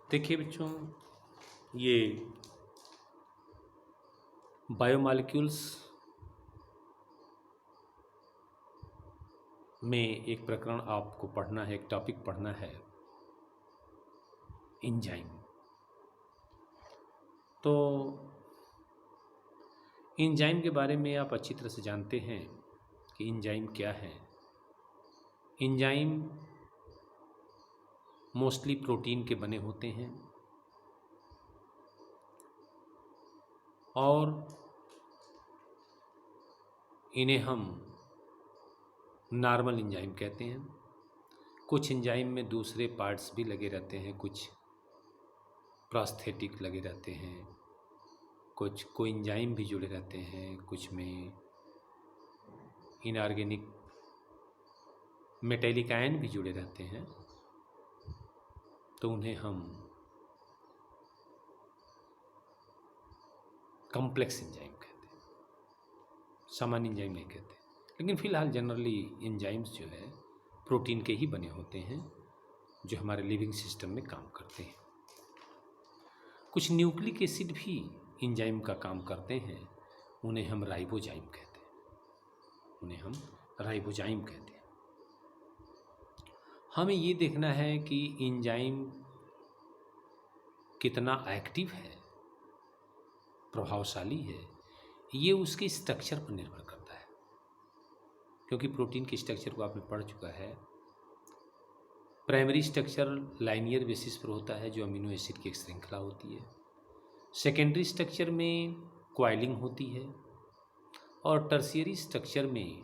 देखिए बच्चों, ये बायोमॉलिक्यूल्स में एक प्रकरण आपको पढ़ना है, एक टॉपिक पढ़ना है, एंजाइम। तो एंजाइम के बारे में आप अच्छी तरह से जानते हैं कि एंजाइम क्या है। एंजाइम मोस्टली प्रोटीन के बने होते हैं और इन्हें हम नॉर्मल एंजाइम कहते हैं। कुछ एंजाइम में दूसरे पार्ट्स भी लगे रहते हैं, कुछ प्रोस्थेटिक लगे रहते हैं, कुछ कोएंजाइम भी जुड़े रहते हैं, कुछ में इनऑर्गेनिक मेटेलिक आयन भी जुड़े रहते हैं। तो उन्हें हम कॉम्प्लेक्स एंजाइम कहते हैं, सामान्य एंजाइम नहीं कहते। लेकिन फ़िलहाल जनरली एंजाइम्स जो है प्रोटीन के ही बने होते हैं जो हमारे लिविंग सिस्टम में काम करते हैं। कुछ न्यूक्लिक एसिड भी एंजाइम का काम करते हैं, उन्हें हम राइबोजाइम कहते हैं, उन्हें हम राइबोजाइम कहते हैं। हमें ये देखना है कि एंजाइम कितना एक्टिव है, प्रभावशाली है, ये उसके स्ट्रक्चर पर निर्भर करता है। क्योंकि प्रोटीन के स्ट्रक्चर को आपने पढ़ चुका है। प्राइमरी स्ट्रक्चर लाइनियर बेसिस पर होता है, जो अमीनो एसिड की एक श्रृंखला होती है। सेकेंडरी स्ट्रक्चर में क्वाइलिंग होती है और टर्शियरी स्ट्रक्चर में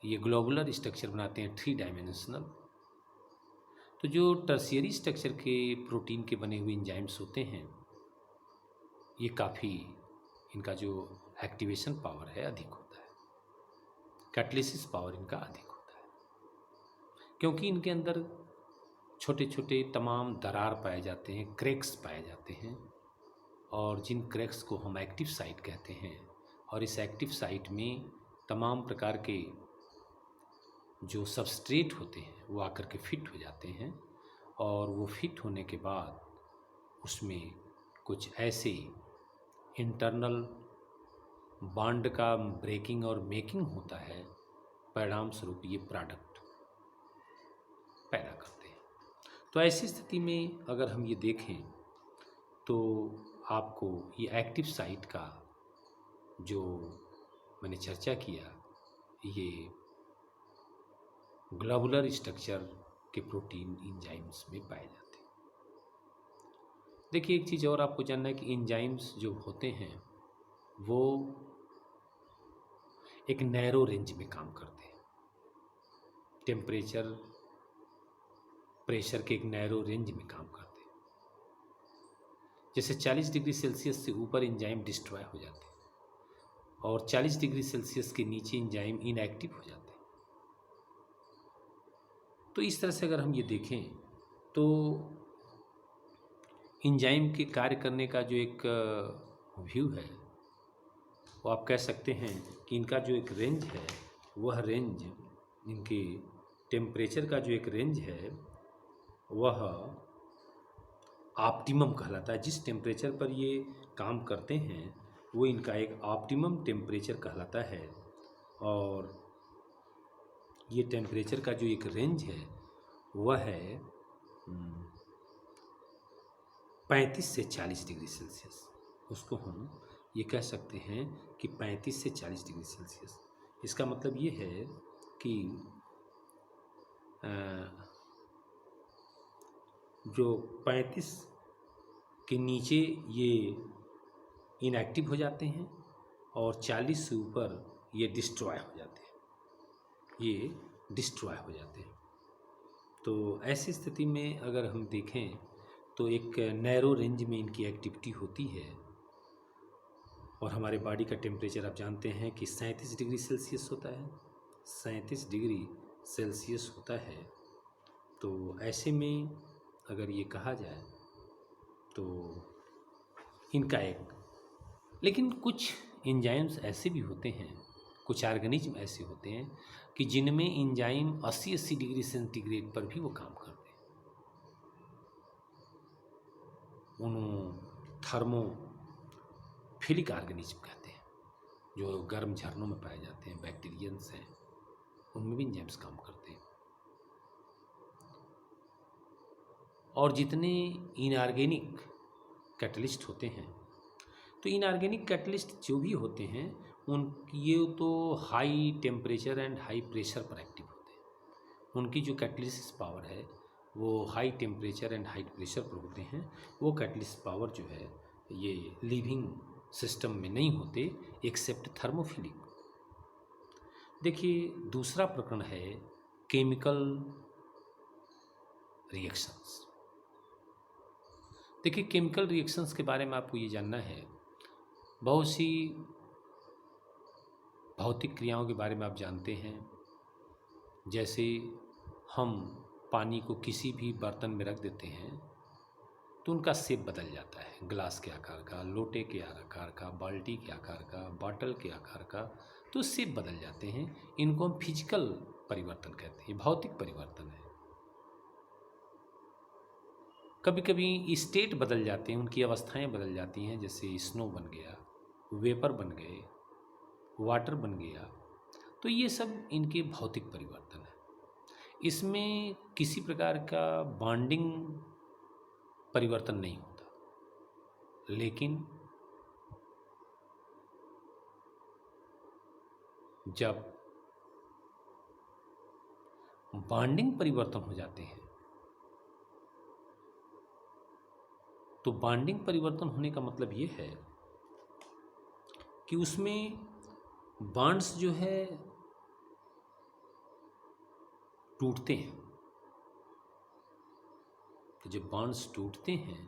ये ग्लोबुलर स्ट्रक्चर बनाते हैं, 3 डायमेंशनल। तो जो टर्शियरी स्ट्रक्चर के प्रोटीन के बने हुए एंजाइम्स होते हैं, ये काफ़ी, इनका जो एक्टिवेशन पावर है अधिक होता है, कैटलिसिस पावर इनका अधिक होता है, क्योंकि इनके अंदर छोटे छोटे तमाम दरार पाए जाते हैं, क्रैक्स पाए जाते हैं, और जिन क्रैक्स को हम एक्टिव साइट कहते हैं। और इस एक्टिव साइट में तमाम प्रकार के जो सबस्ट्रेट होते हैं वो आकर के फिट हो जाते हैं, और वो फिट होने के बाद उसमें कुछ ऐसे इंटरनल बॉन्ड का ब्रेकिंग और मेकिंग होता है, परिणाम स्वरूप ये प्रोडक्ट पैदा करते हैं। तो ऐसी स्थिति में अगर हम ये देखें तो आपको ये एक्टिव साइट का जो मैंने चर्चा किया, ये ग्लोबुलर स्ट्रक्चर के प्रोटीन एंजाइम्स में पाए जाते हैं। देखिए, एक चीज़ और आपको जानना है कि एंजाइम्स जो होते हैं वो एक नैरो रेंज में काम करते हैं। टेम्परेचर, प्रेशर के एक नैरो रेंज में काम करते हैं। जैसे 40 डिग्री सेल्सियस से ऊपर एंजाइम डिस्ट्रॉय हो जाते हैं और 40 डिग्री सेल्सियस के नीचे एंजाइम इनएक्टिव हो जाते हैं। तो इस तरह से अगर हम ये देखें तो एंजाइम के कार्य करने का जो एक व्यू है, वो आप कह सकते हैं कि इनका जो एक रेंज है, वह रेंज, इनके टेम्परेचर का जो एक रेंज है वह ऑप्टिमम कहलाता है। जिस टेम्परेचर पर ये काम करते हैं वो इनका एक ऑप्टिमम टेम्परेचर कहलाता है। और ये टेम्परेचर का जो एक रेंज है वह है 35 से 40 डिग्री सेल्सियस। उसको हम ये कह सकते हैं कि 35 से 40 डिग्री सेल्सियस। इसका मतलब ये है कि जो 35 के नीचे ये इनएक्टिव हो जाते हैं और 40 से ऊपर ये डिस्ट्रॉय हो जाते हैं, ये डिस्ट्रॉय हो जाते हैं। तो ऐसी स्थिति में अगर हम देखें तो एक नैरो रेंज में इनकी एक्टिविटी होती है। और हमारे बॉडी का टेम्परेचर आप जानते हैं कि 37 डिग्री सेल्सियस होता है, 37 डिग्री सेल्सियस होता है। तो ऐसे में अगर ये कहा जाए तो इनका एक, लेकिन कुछ एंजाइम्स ऐसे भी होते हैं, कुछ ऑर्गेनिज्म ऐसे होते हैं कि जिनमें एंजाइम 80 डिग्री सेंटीग्रेड पर भी वो काम करते हैं। उन्हें थर्मोफिलिक ऑर्गेनिज्म कहते हैं, जो गर्म झरनों में पाए जाते हैं, बैक्टीरियंस हैं, उनमें भी एंजाइम्स काम करते हैं। और जितने इनऑर्गेनिक कैटलिस्ट होते हैं, तो इनऑर्गेनिक कैटलिस्ट जो भी होते हैं ये तो high temperature and high pressure पर एक्टिव होते हैं। उनकी जो कैटलिसिस पावर है वो high temperature and high pressure पर होते हैं। वो कैटलिस्ट पावर जो है ये लिविंग सिस्टम में नहीं होते एक्सेप्ट थर्मोफिलिक। देखिए, दूसरा प्रकरण है केमिकल रिएक्शंस। देखिए, केमिकल रिएक्शंस के बारे में आपको ये जानना है, बहुत सी भौतिक क्रियाओं के बारे में आप जानते हैं। जैसे हम पानी को किसी भी बर्तन में रख देते हैं तो उनका शेप बदल जाता है, ग्लास के आकार का, लोटे के आकार का, बाल्टी के आकार का, बॉटल के आकार का, तो शेप बदल जाते हैं। इनको हम फिजिकल परिवर्तन कहते हैं, भौतिक परिवर्तन है। कभी कभी स्टेट बदल जाते हैं, उनकी अवस्थाएं बदल जाती हैं, जैसे स्नो बन गया, वेपर बन गए, वाटर बन गया, तो ये सब इनके भौतिक परिवर्तन है। इसमें किसी प्रकार का बॉन्डिंग परिवर्तन नहीं होता, लेकिन जब बॉन्डिंग परिवर्तन हो जाते हैं तो बॉन्डिंग परिवर्तन होने का मतलब ये है कि उसमें बॉन्ड्स जो है टूटते हैं। तो जब बॉन्ड्स टूटते हैं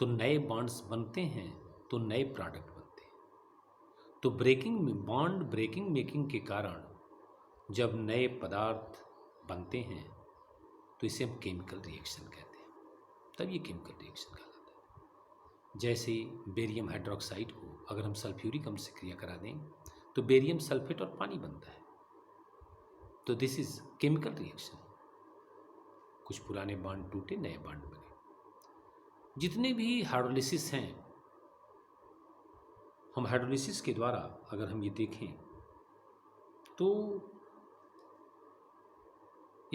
तो नए बॉन्ड्स बनते हैं, तो नए प्रोडक्ट बनते हैं। तो बॉन्ड ब्रेकिंग मेकिंग के कारण जब नए पदार्थ बनते हैं तो इसे हम केमिकल रिएक्शन कहते हैं। तब ये केमिकल रिएक्शन कहलाता है। जैसे बेरियम हाइड्रोक्साइड को अगर हम सल्फ्यूरिक अम्ल से क्रिया करा दें तो बेरियम सल्फेट और पानी बनता है। तो दिस इज केमिकल रिएक्शन। कुछ पुराने बॉन्ड टूटे, नए बॉन्ड बने। जितने भी हाइड्रोलिसिस हैं, हम हाइड्रोलिसिस के द्वारा अगर हम ये देखें तो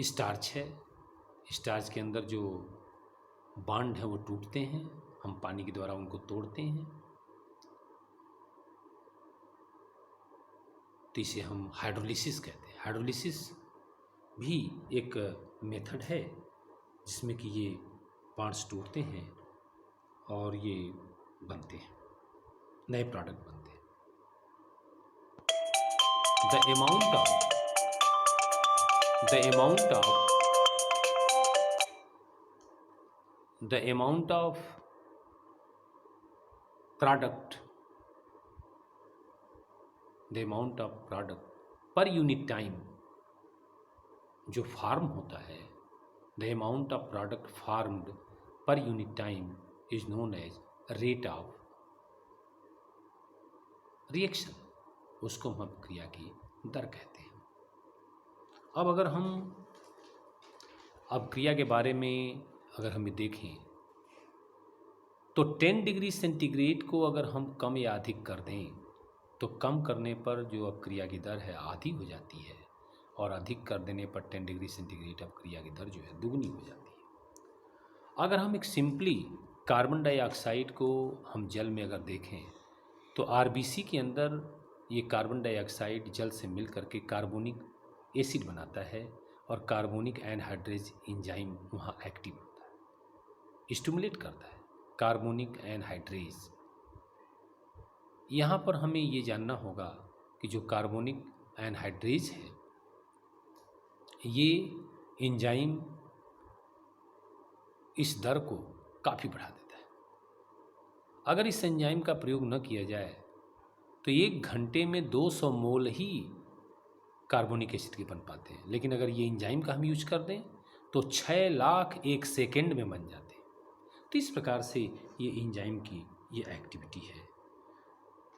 स्टार्च है, स्टार्च के अंदर जो बॉन्ड है वो टूटते हैं, हम पानी के द्वारा उनको तोड़ते हैं, तो इसे हम हाइड्रोलिसिस कहते हैं। हाइड्रोलिसिस भी एक मेथड है जिसमें कि ये बॉन्ड्स टूटते हैं और ये बनते हैं, नए प्रोडक्ट बनते हैं। The amount of the amount of product per unit time जो फार्म होता है, the amount of product farmed per unit time is known as rate of reaction। उसको हम क्रिया की दर कहते हैं। अब क्रिया के बारे में अगर हम देखें तो 10 डिग्री सेंटीग्रेड को अगर हम कम या अधिक कर दें तो कम करने पर जो अपक्रिया की दर है आधी हो जाती है, और अधिक कर देने पर 10 डिग्री सेंटीग्रेड अपक्रिया की दर जो है दुगनी हो जाती है। अगर हम एक सिंपली कार्बन डाइऑक्साइड को हम जल में अगर देखें तो आरबीसी के अंदर ये कार्बन डाइऑक्साइड जल से मिल करके कार्बोनिक एसिड बनाता है, और कार्बोनिक एनहाइड्रेज एंजाइम वहाँ एक्टिव होता है, स्टिमुलेट करता है कार्बोनिक एनहाइड्रेज। यहाँ पर हमें ये जानना होगा कि जो कार्बोनिक एनहाइड्रेज है ये एंजाइम इस दर को काफ़ी बढ़ा देता है। अगर इस एंजाइम का प्रयोग न किया जाए तो 1 घंटे में 200 मोल ही कार्बोनिक एसिड के बन पाते हैं, लेकिन अगर ये एंजाइम का हम यूज कर दें तो 6 लाख 1 सेकेंड में बन जाते हैं। तो इस प्रकार से ये एंजाइम की ये एक्टिविटी है।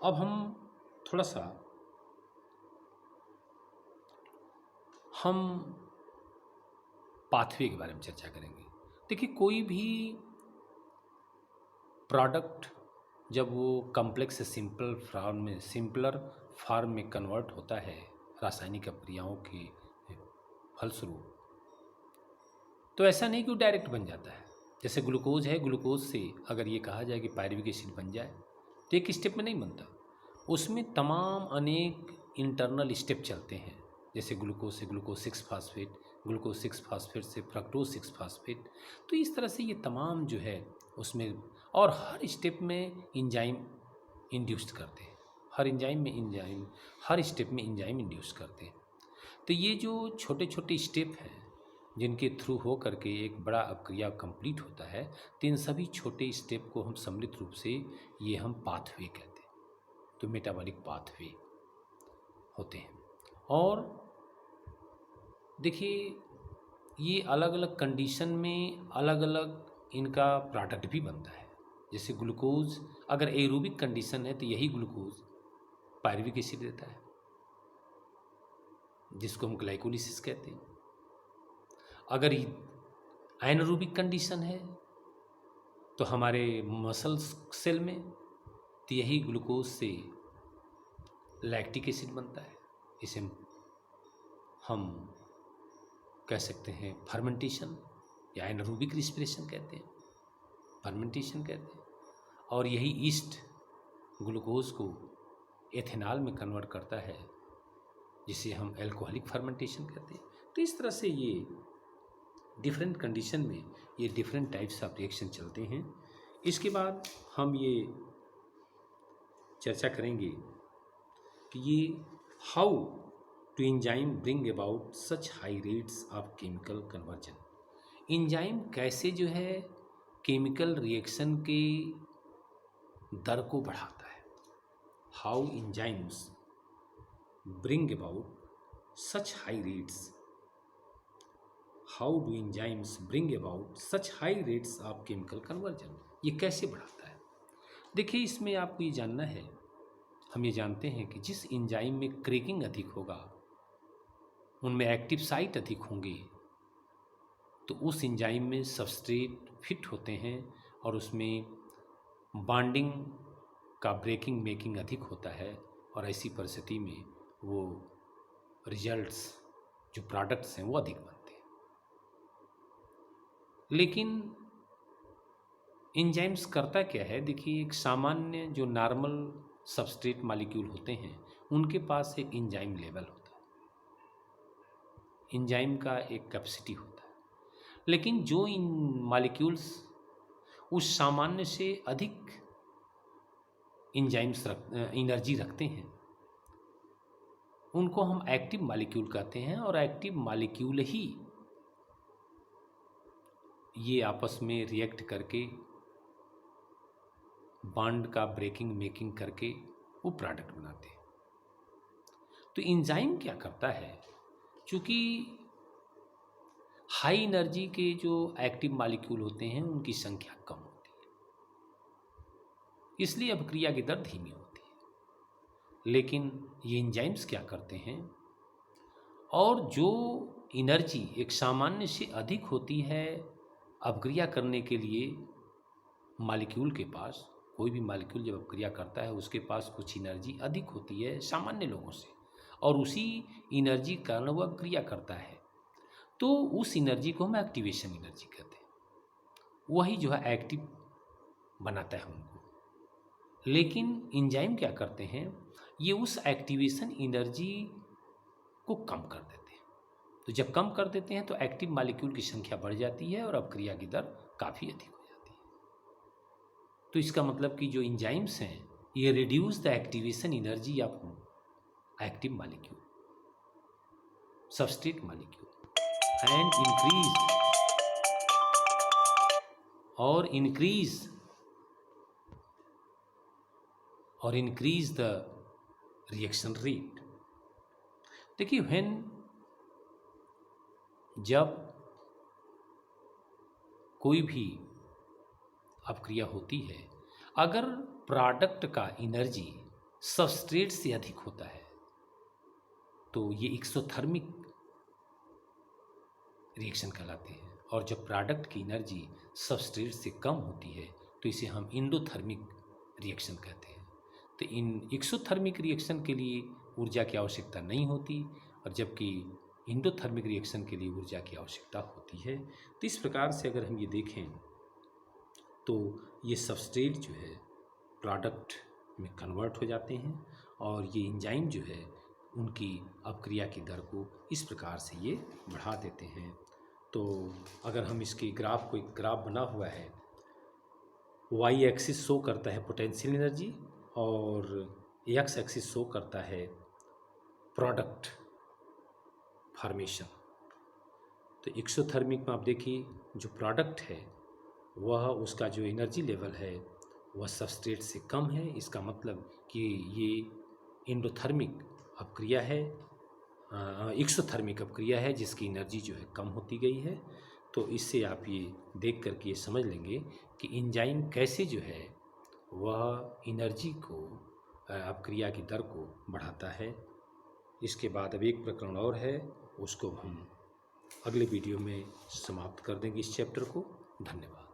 अब हम थोड़ा सा पाथवे के बारे में चर्चा करेंगे। देखिए, कोई भी प्रोडक्ट जब वो कॉम्प्लेक्स से सिंपलर फॉर्म में कन्वर्ट होता है रासायनिक अभिक्रियाओं के फलस्वरूप, तो ऐसा नहीं कि वो डायरेक्ट बन जाता है। जैसे ग्लूकोज है, ग्लूकोज से अगर ये कहा जाए कि पायरुविक एसिड बन जाए तो एक स्टेप में नहीं बनता, उसमें तमाम अनेक इंटरनल स्टेप चलते हैं। जैसे ग्लूकोज से ग्लूकोज 6 फास्फेट, ग्लूकोज 6 फास्फेट से फ्रक्टोज 6 फास्फेट, तो इस तरह से ये तमाम जो है उसमें, और हर स्टेप में इंजाइम इंड्यूस्ड करते हैं, हर स्टेप में इंजाइम इंड्यूस करते हैं। तो ये जो छोटे छोटे स्टेप हैं जिनके थ्रू हो करके एक बड़ा अभिक्रिया कंप्लीट होता है, तो इन सभी छोटे स्टेप को हम सम्मिलित रूप से ये हम पाथवे कहते हैं। तो मेटाबॉलिक पाथवे होते हैं। और देखिए ये अलग अलग कंडीशन में अलग अलग इनका प्रोडक्ट भी बनता है। जैसे ग्लूकोज अगर एरोबिक कंडीशन है तो यही ग्लूकोज पायरुविक एसिड देता है, जिसको हम ग्लाइकोलिसिस कहते हैं। अगर एनारोबिक कंडीशन है तो हमारे मसल सेल में तो यही ग्लूकोज से लैक्टिक एसिड बनता है। इसे हम कह सकते हैं फर्मेंटेशन या एनारोबिक रिस्पिरेशन कहते हैं, फर्मेंटेशन कहते हैं। और यही ईस्ट ग्लूकोज को एथेनॉल में कन्वर्ट करता है, जिसे हम एल्कोहलिक फर्मेंटेशन कहते हैं। तो इस तरह से ये डिफरेंट कंडीशन में ये डिफरेंट टाइप्स ऑफ रिएक्शन चलते हैं। इसके बाद हम ये चर्चा करेंगे कि ये how to enzyme bring about such high rates of chemical conversion. Enzyme कैसे जो है केमिकल रिएक्शन के दर को बढ़ाता है। How enzymes bring about such high rates, how do enzymes bring about such high rates of chemical conversion, ये कैसे बढ़ाता है। देखिए इसमें आपको ये जानना है, हम ये जानते हैं कि जिस एंजाइम में क्रैकिंग अधिक होगा, उनमें एक्टिव साइट अधिक होंगे, तो उस एंजाइम में सबस्ट्रेट फिट होते हैं और उसमें बॉन्डिंग का ब्रेकिंग मेकिंग अधिक होता है, और ऐसी परिस्थिति में वो रिजल्ट्स जो प्रोडक्ट्स हैं वो अधिक बनते हैं। लेकिन एंजाइम्स करता क्या है, देखिए एक सामान्य जो नॉर्मल सबस्ट्रेट मॉलिक्यूल होते हैं उनके पास एक एंजाइम लेवल होता है, एंजाइम का एक कैपेसिटी होता है। लेकिन जो इन मॉलिक्यूल्स उस सामान्य से अधिक एंजाइम्स एनर्जी रखते हैं, उनको हम एक्टिव मॉलिक्यूल कहते हैं। और एक्टिव मॉलिक्यूल ही ये आपस में रिएक्ट करके बॉन्ड का ब्रेकिंग मेकिंग करके वो प्रोडक्ट बनाते हैं। तो एंजाइम क्या करता है, चूँकि हाई एनर्जी के जो एक्टिव मॉलिक्यूल होते हैं उनकी संख्या कम होती है, इसलिए अभिक्रिया की दर धीमी होती है। लेकिन ये एंजाइम्स क्या करते हैं, और जो एनर्जी एक सामान्य से अधिक होती है अभिक्रिया करने के लिए मॉलिक्यूल के पास, कोई भी मॉलिक्यूल जब अभिक्रिया करता है उसके पास कुछ एनर्जी अधिक होती है सामान्य लोगों से, और उसी एनर्जी के कारण वह अभिक्रिया करता है, तो उस एनर्जी को हम एक्टिवेशन एनर्जी कहते हैं। वही जो है एक्टिव बनाता है उनको। लेकिन एंजाइम क्या करते हैं, ये उस एक्टिवेशन एनर्जी को कम कर देते हैं। तो जब कम कर देते हैं तो एक्टिव मॉलिक्यूल की संख्या बढ़ जाती है और अभिक्रिया की दर काफ़ी अधिक हो जाती है। तो इसका मतलब कि जो एंजाइम्स हैं ये reduce the activation energy of active molecule, substrate molecule, and increase the reaction rate. देखिए जब कोई भी अभिक्रिया होती है, अगर प्रोडक्ट का एनर्जी सबस्ट्रेट से अधिक होता है तो ये एक्सोथर्मिक रिएक्शन कहलाते हैं, और जब प्रोडक्ट की एनर्जी सबस्ट्रेट से कम होती है तो इसे हम इंडोथर्मिक रिएक्शन कहते हैं। तो इन एक्सोथर्मिक रिएक्शन के लिए ऊर्जा की आवश्यकता नहीं होती, और जबकि इंडोथर्मिक रिएक्शन के लिए ऊर्जा की आवश्यकता होती है। तो इस प्रकार से अगर हम ये देखें तो ये सबस्ट्रेट जो है प्रोडक्ट में कन्वर्ट हो जाते हैं, और ये एंजाइम जो है उनकी अपक्रिया की दर को इस प्रकार से ये बढ़ा देते हैं। तो अगर हम इसके ग्राफ को, एक ग्राफ बना हुआ है, वाई एक्सिस शो करता है पोटेंशियल एनर्जी और एक्स एक्सिस शो करता है प्रोडक्ट फॉर्मेशन। तो एक्सोथर्मिक में आप देखिए जो प्रोडक्ट है वह, उसका जो एनर्जी लेवल है वह सबस्ट्रेट से कम है। इसका मतलब कि ये एंडोथर्मिक अपक्रिया है, एक्सोथर्मिक अपक्रिया है, जिसकी एनर्जी जो है कम होती गई है। तो इससे आप ये देख करके ये समझ लेंगे कि एंजाइम कैसे जो है वह एनर्जी को, अपक्रिया की दर को बढ़ाता है। इसके बाद अब एक प्रकरण और है, उसको हम अगले वीडियो में समाप्त कर देंगे इस चैप्टर को। धन्यवाद।